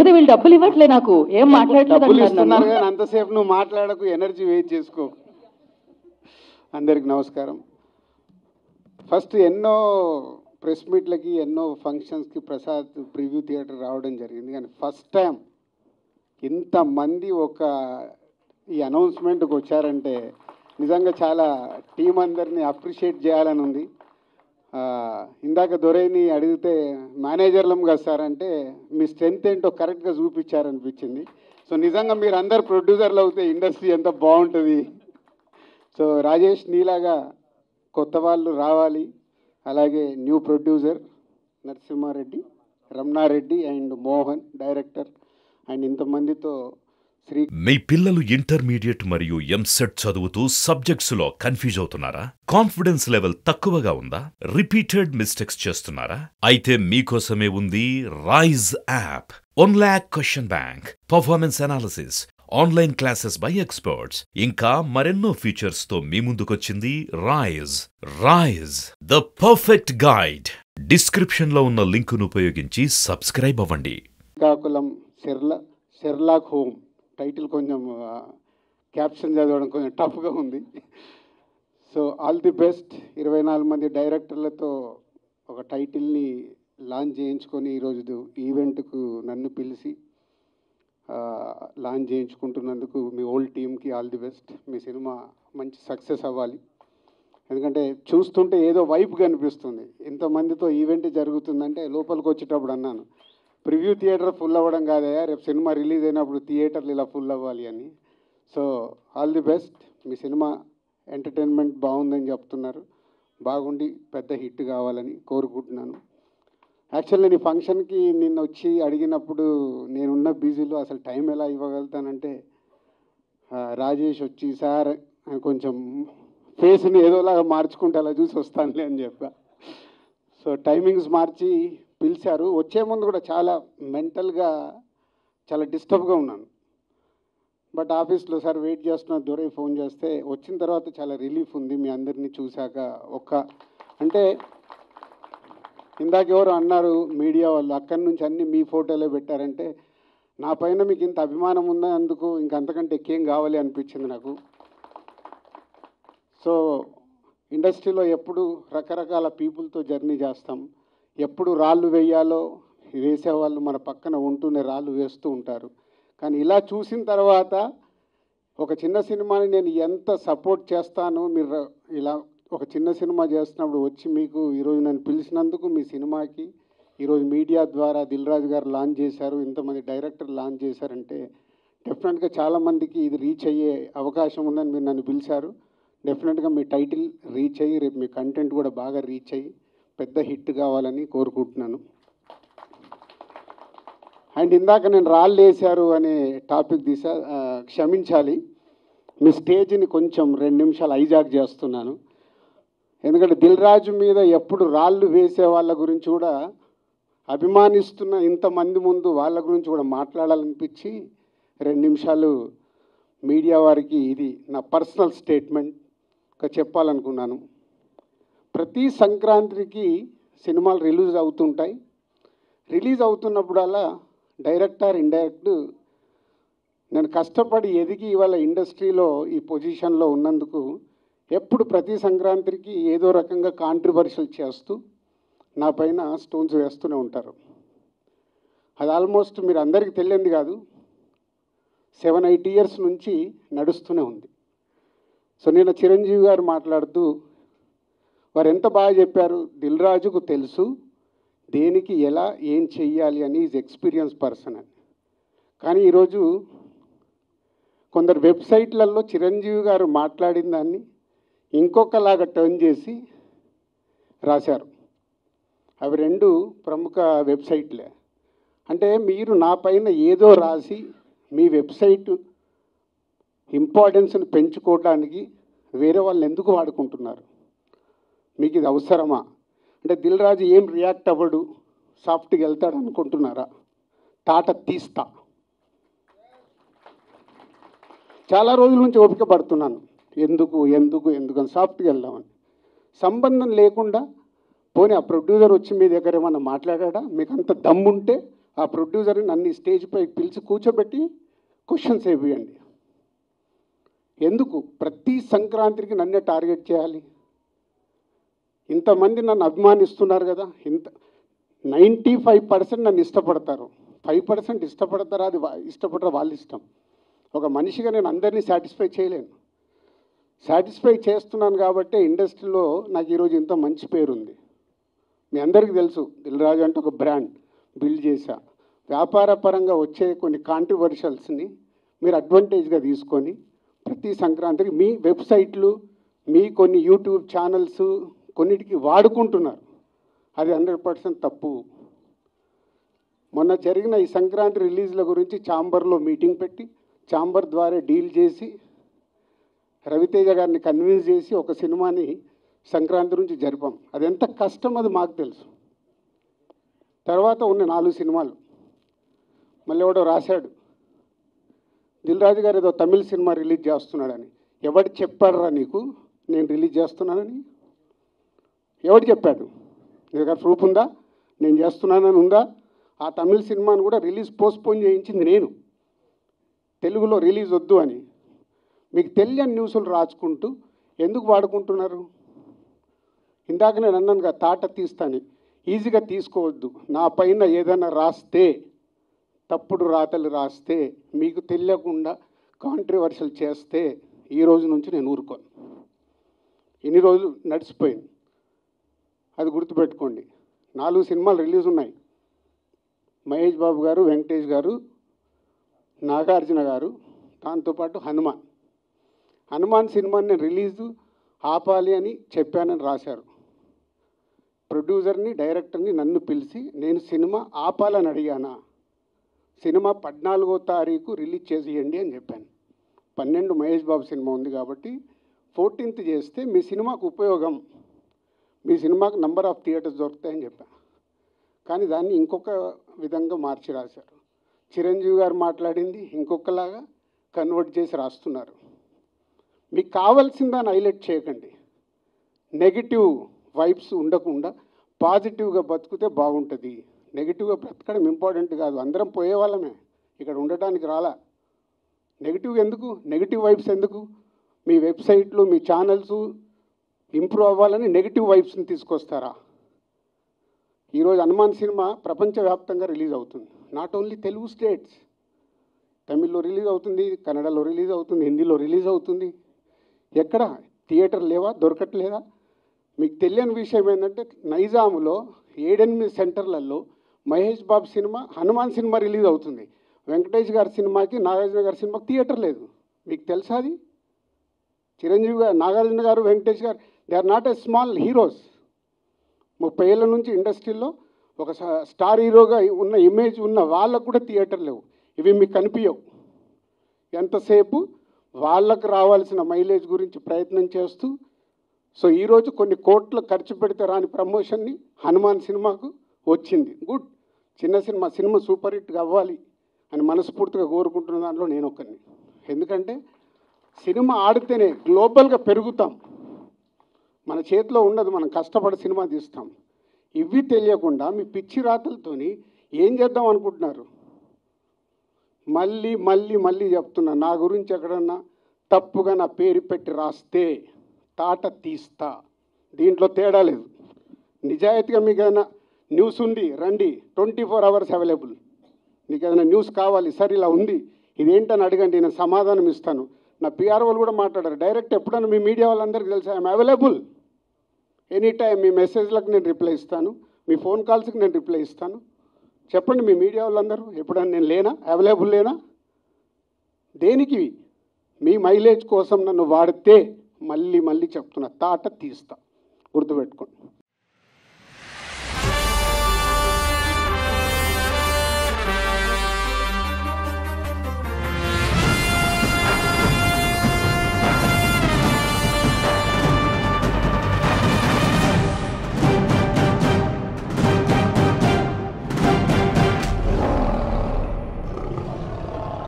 లేకపోతే వీళ్ళు డబ్బులు ఇవ్వట్లే, నాకు ఏం మాట్లాడలేదు డబ్బులు అంటున్నారు ఇస్తున్నారు నన్ను. కానీ అంతసేపు నువ్వు మాట్లాడకు, ఎనర్జీ వేస్ట్ చేసుకో. అందరికి నమస్కారం. ఫస్ట్ ఎన్నో ప్రెస్ మీట్లకి, ఎన్నో ఫంక్షన్స్కి ప్రసాద్ ప్రివ్యూ థియేటర్ రావడం జరిగింది. కానీ ఫస్ట్ టైం ఇంతమంది ఈ అనౌన్స్మెంట్కి వచ్చారంటే నిజంగా చాలా టీం అందరినీ అప్రిషియేట్ చేయాలని ఉంది. ఇందాక దొరైని అడిగితే మేనేజర్లం కదా సార్ అంటే మీ స్ట్రెంత్ ఏంటో కరెక్ట్గా చూపించారనిపించింది. సో నిజంగా మీరు అందరు ప్రొడ్యూసర్లు అవుతే ఇండస్ట్రీ ఎంత బాగుంటుంది. సో రాజేష్ నీలాగా కొత్త వాళ్ళు రావాలి. అలాగే new producer Narasimha Reddy, Ramana Reddy and Mohan director and ఇంతమందితో మీ పిల్లలు ఇంటర్మీడియట్ మరియు ఎంసెట్ చదువుతూ సబ్జెక్ట్స్ లో కన్ఫ్యూజ్ అవుతున్నారా? కాన్ఫిడెన్స్ లెవెల్ తక్కువగా ఉందా? రిపీటెడ్ మిస్టేక్స్ చేస్తున్నారా? అయితే మీకోసమే ఉంది Rise app. 1 lakh question bank, performance analysis, online classes by experts, ఇంకా మరెన్నో ఫీచర్స్ తో మీ ముందుకొచ్చింది Rise. Rise, the perfect guide. Description లో ఉన్న లింకును ఉపయోగించి సబ్స్క్రైబ్ అవ్వండి. శ్రీకాకుళం షెర్లాక్ హోమ్ టైటిల్ కొంచెం క్యాప్షన్ చదవడం కొంచెం టఫ్గా ఉంది. So all the best. 24 మంది డైరెక్టర్లతో ఒక టైటిల్ని లాంచ్ చేయించుకొని ఈరోజు ఈవెంట్కు నన్ను పిలిచి లాంచ్ చేయించుకుంటున్నందుకు మీ ఓల్డ్ టీమ్కి all the best. Me cinema మంచి సక్సెస్ అవ్వాలి. ఎందుకంటే చూస్తుంటే ఏదో వైపు కనిపిస్తుంది. ఇంతమందితో ఈవెంట్ జరుగుతుందంటే లోపలికి వచ్చేటప్పుడు అన్నాను, ప్రివ్యూ థియేటర్ ఫుల్ అవ్వడం కాదయా, రేపు సినిమా రిలీజ్ అయినప్పుడు థియేటర్లు ఇలా ఫుల్ అవ్వాలి అని. So all the best. Me cinema entertainment బాగుందని చెప్తున్నారు. బాగుండి పెద్ద హిట్ కావాలని కోరుకుంటున్నాను. యాక్చువల్ నేను ఈ ఫంక్షన్కి నిన్న వచ్చి అడిగినప్పుడు నేనున్న బిజీలో అసలు టైం ఎలా ఇవ్వగలుగుతానంటే రాజేష్ వచ్చి సార్ కొంచెం ఫేస్ని ఏదోలాగా మార్చుకుంటే అలా చూసి వస్తానులే అని చెప్పా. సో టైమింగ్స్ మార్చి పిలిచారు. వచ్చే ముందు కూడా చాలా మెంటల్గా చాలా డిస్టర్బ్గా ఉన్నాను. బట్ ఆఫీస్లో సార్ వెయిట్ చేస్తున్న దొరై ఫోన్ చేస్తే వచ్చిన తర్వాత చాలా రిలీఫ్ ఉంది. మీ అందరినీ చూశాక అంటే ఇందాక ఎవరు అన్నారు మీడియా వాళ్ళు అక్కడి నుంచి అన్నీ మీ ఫోటోలే పెట్టారంటే నా పైన మీకు ఇంత అభిమానం ఉన్నందుకు ఇంకంతకంటే ఎక్కేం కావాలి అనిపించింది నాకు. సో ఇండస్ట్రీలో ఎప్పుడు రకరకాల పీపుల్తో జర్నీ చేస్తాం. ఎప్పుడు రాళ్ళు వేయాలో వేసేవాళ్ళు మన పక్కన ఉంటూనే రాళ్ళు వేస్తూ ఉంటారు. కానీ ఇలా చూసిన తర్వాత ఒక చిన్న సినిమాని నేను ఎంత సపోర్ట్ చేస్తానో, మీరు ఇలా ఒక చిన్న సినిమా చేస్తున్నప్పుడు వచ్చి మీకు ఈరోజు నన్ను పిలిచినందుకు మీ సినిమాకి ఈరోజు మీడియా ద్వారా దిల్ రాజు గారు లాంచ్ చేశారు, ఇంతమంది డైరెక్టర్ లాంచ్ చేశారంటే డెఫినెట్గా చాలామందికి ఇది రీచ్ అయ్యే అవకాశం ఉందని మీరు నన్ను పిలిచారు. డెఫినెట్గా మీ టైటిల్ రీచ్ అయ్యి రేపు మీ కంటెంట్ కూడా బాగా రీచ్ అయ్యి పెద్ద హిట్ కావాలని కోరుకుంటున్నాను. అండ్ ఇందాక నేను రాళ్ళు వేశారు అనే టాపిక్ క్షమించాలి, మీ స్టేజ్ని కొంచెం 2 నిమిషాలు హైజాక్ చేస్తున్నాను. ఎందుకంటే దిల్ రాజు మీద ఎప్పుడు రాళ్ళు వేసే వాళ్ళ గురించి కూడా అభిమానిస్తున్న ఇంతమంది ముందు వాళ్ళ గురించి కూడా మాట్లాడాలనిపించి 2 నిమిషాలు మీడియా వారికి ఇది నా పర్సనల్ స్టేట్మెంట్గా చెప్పాలనుకున్నాను. ప్రతి సంక్రాంతికి సినిమాలు రిలీజ్ అవుతుంటాయి. రిలీజ్ అవుతున్నప్పుడల్లా డైరెక్టర్ ఇండైరెక్ట్ నేను కష్టపడి ఎదిగి ఇవాళ ఇండస్ట్రీలో ఈ పొజిషన్లో ఉన్నందుకు ఎప్పుడు ప్రతి సంక్రాంతికి ఏదో రకంగా కాంట్రవర్షియల్ చేస్తూ నా పైన స్టోన్స్ వేస్తూనే ఉంటారు. అది ఆల్మోస్ట్ మీరు అందరికీ తెలియంది కాదు, 7-8 ఇయర్స్ నుంచి నడుస్తూనే ఉంది. సో నేను చిరంజీవి గారు మాట్లాడుతూ వారు ఎంత బాగా చెప్పారు, దిల్ రాజుకు తెలుసు దేనికి ఎలా ఏం చెయ్యాలి అని, ఈజ్ ఎక్స్పీరియన్స్ పర్సన్ అని. కానీ ఈరోజు కొందరు వెబ్సైట్లలో చిరంజీవి గారు మాట్లాడిన దాన్ని ఇంకొకలాగా టర్న్ చేసి రాశారు. అవి 2 ప్రముఖ వెబ్సైట్లే. అంటే మీరు నా పైన ఏదో రాసి మీ వెబ్సైట్ ఇంపార్టెన్స్ని పెంచుకోవడానికి వేరే వాళ్ళని ఎందుకు వాడుకుంటున్నారు? మీకు ఇది అవసరమా? అంటే దిల్ రాజు ఏం రియాక్ట్ అవ్వడు, సాఫ్ట్గా వెళ్తాడు అనుకుంటున్నారా? తాట తీస్తా. చాలా రోజుల నుంచి ఓపిక పడుతున్నాను, ఎందుకు అని సాఫ్ట్గా వెళ్దామని. సంబంధం లేకుండా పోనీ ఆ ప్రొడ్యూసర్ వచ్చి మీ దగ్గర ఏమన్నా మాట్లాడా? మీకు అంత దమ్ముంటే ఆ ప్రొడ్యూసర్ని నన్ను స్టేజ్ పైకి పిలిచి కూర్చోబెట్టి క్వశ్చన్స్ వేయండి. ఎందుకు ప్రతి సంక్రాంతికి నన్నే టార్గెట్ చేయాలి? ఇంతమంది నన్ను అభిమానిస్తున్నారు కదా, 95% నన్ను ఇష్టపడతారు, 5% ఇష్టపడతారా? అది ఇష్టపడరా వాళ్ళ ఇష్టం. ఒక మనిషిగా నేను అందరినీ సాటిస్ఫై చేయలేను. సాటిస్ఫై చేస్తున్నాను కాబట్టి ఇండస్ట్రీలో నాకు ఈరోజు ఇంత మంచి పేరుంది. మీ అందరికీ తెలుసు, దిల్ రాజు అంటే ఒక బ్రాండ్ బిల్డ్ చేశా. వ్యాపార పరంగా వచ్చే కొన్ని కాంట్రవర్షియల్స్ని మీరు అడ్వాంటేజ్గా తీసుకొని ప్రతి సంక్రాంతికి మీ వెబ్సైట్లు, మీ కొన్ని యూట్యూబ్ ఛానల్స్ కొన్నిటికి వాడుకుంటున్నారు. అది 100% తప్పు. మొన్న జరిగిన ఈ సంక్రాంతి రిలీజ్ల గురించి ఛాంబర్లో మీటింగ్ పెట్టి ఛాంబర్ ద్వారా డీల్ చేసి రవితేజ గారిని కన్విన్స్ చేసి ఒక సినిమాని సంక్రాంతి నుంచి జరిపాం. అది ఎంత కష్టం అది మాకు తెలుసు. తర్వాత ఉన్న 4 సినిమాలు మళ్ళీ ఎవడో రాశాడు, దిల్ రాజు గారు ఏదో తమిళ సినిమా రిలీజ్ చేస్తున్నాడని. ఎవడు చెప్పాడురా నీకు నేను రిలీజ్ చేస్తున్నానని? ఎవడు చెప్పాడు? నీ దగ్గర ప్రూఫ్ ఉందా నేను చేస్తున్నానని ఉందా? ఆ తమిళ సినిమాను కూడా రిలీజ్ పోస్ట్పోన్ చేయించింది నేను, తెలుగులో రిలీజ్ వద్దు అని. మీకు తెలియని న్యూస్లు రాసుకుంటూ ఎందుకు వాడుకుంటున్నారు? ఇందాక నేను అన్నాను కదా, తాట తీస్తాను, ఈజీగా తీసుకోవద్దు. నా పైన ఏదైనా రాస్తే, తప్పుడు రాతలు రాస్తే, మీకు తెలియకుండా కాంట్రవర్షియల్ చేస్తే ఈ రోజు నుంచి నేను ఊరుకోను. ఇన్ని రోజులు నడిచిపోయింది, అది గుర్తుపెట్టుకోండి. 4 సినిమాలు రిలీజ్ ఉన్నాయి. మహేష్ బాబు గారు, వెంకటేష్ గారు, నాగార్జున గారు, దాంతోపాటు హనుమాన్ సినిమాని నేను రిలీజు ఆపాలి అని చెప్పానని రాశారు. ప్రొడ్యూసర్ని, డైరెక్టర్ని నన్ను పిలిచి నేను సినిమా ఆపాలని అడిగానా? సినిమా 14వ తారీఖు రిలీజ్ చేసేయండి అని చెప్పాను. 12 మహేష్ బాబు సినిమా ఉంది కాబట్టి 14th చేస్తే మీ సినిమాకు ఉపయోగం, మీ సినిమాకు నంబర్ ఆఫ్ థియేటర్స్ దొరుకుతాయని చెప్పాను. కానీ దాన్ని ఇంకొక విధంగా మార్చి రాశారు. చిరంజీవి గారు మాట్లాడింది ఇంకొకలాగా కన్వర్ట్ చేసి రాస్తున్నారు. మీకు కావాల్సిందని హైలైట్ చేయకండి. నెగిటివ్ వైబ్స్ ఉండకుండా పాజిటివ్గా బతికితే బాగుంటుంది. నెగిటివ్గా బ్రతకడం ఇంపార్టెంట్ కాదు, అందరం పోయేవాళ్ళమే, ఇక్కడ ఉండటానికి రాలా. నెగిటివ్ ఎందుకు, నెగిటివ్ వైబ్స్ ఎందుకు? మీ వెబ్సైట్లు, మీ ఛానల్స్ ఇంప్రూవ్ అవ్వాలని నెగిటివ్ వైబ్స్ని తీసుకొస్తారా? ఈరోజు హనుమాన్ సినిమా ప్రపంచవ్యాప్తంగా రిలీజ్ అవుతుంది. నాట్ ఓన్లీ తెలుగు స్టేట్స్, తమిళ్లో రిలీజ్ అవుతుంది, కన్నడలో రిలీజ్ అవుతుంది, హిందీలో రిలీజ్ అవుతుంది. ఎక్కడ థియేటర్ లేవా, దొరకట్లేదా? మీకు తెలియని విషయం ఏంటంటే నైజాములో 7-8 సెంటర్లలో Mahesh Babu cinema, Hanuman cinema release అవుతుంది. వెంకటేష్ గారి సినిమాకి, నాగార్జున గారి సినిమాకి థియేటర్ లేదు. మీకు తెలుసా అది? చిరంజీవి గారు, నాగార్జున గారు, వెంకటేష్ గారు, they are not a small heroes. 30 ఏళ్ళ నుంచి ఇండస్ట్రీలో ఒక స్టార్ హీరోగా ఉన్న ఇమేజ్ ఉన్న వాళ్ళకు కూడా థియేటర్ లేవు. ఇవి మీకు కనిపించవు. ఎంతసేపు వాళ్ళకు రావాల్సిన మైలేజ్ గురించి ప్రయత్నం చేస్తూ, సో ఈరోజు కొన్ని కోట్లు ఖర్చు పెడితే రాని ప్రమోషన్ని హనుమాన్ సినిమాకు వచ్చింది. గుడ్, చిన్న సినిమా సూపర్ హిట్గా అవ్వాలి అని మనస్ఫూర్తిగా కోరుకుంటున్న దాంట్లో నేను ఒక్కరిని. ఎందుకంటే సినిమా ఆడితేనే గ్లోబల్గా పెరుగుతాం. మన చేతిలో ఉండదు, మనం కష్టపడి సినిమా తీస్తాం. ఇవి తెలియకుండా మీ పిచ్చి రాతలతోని ఏం చేద్దాం అనుకుంటున్నారు? మళ్ళీ మళ్ళీ మళ్ళీ చెప్తున్నా, నా గురించి ఎక్కడన్నా తప్పుగా నా పేరు పెట్టి రాస్తే తాట తీస్తా. దీంట్లో తేడా లేదు. నిజాయితీగా మీకు ఏదైనా న్యూస్ ఉంది రండి, 24 hours అవైలబుల్. మీకు ఏదైనా న్యూస్ కావాలి, సార్ ఇలా ఉంది ఇదేంటని అడగండి, నేను సమాధానం ఇస్తాను. నా పిఆర్ వాళ్ళు కూడా మాట్లాడారు డైరెక్ట్. ఎప్పుడన్నా మీ మీడియా వాళ్ళందరికీ తెలుసు ఐఎమ్ అవైలబుల్ ఎనీ టైం. మీ మెసేజ్లకు నేను రిప్లై ఇస్తాను, మీ ఫోన్ కాల్స్కి నేను రిప్లై ఇస్తాను. చెప్పండి మీ మీడియా వాళ్ళందరూ, ఎప్పుడన్నా నేను లేనా, అవైలబుల్ లేనా? దేనికి? మీ మైలేజ్ కోసం నన్ను వాడితే మళ్ళీ మళ్ళీ చెప్తున్నా, తాట తీస్తా, గుర్తుపెట్టుకోండి.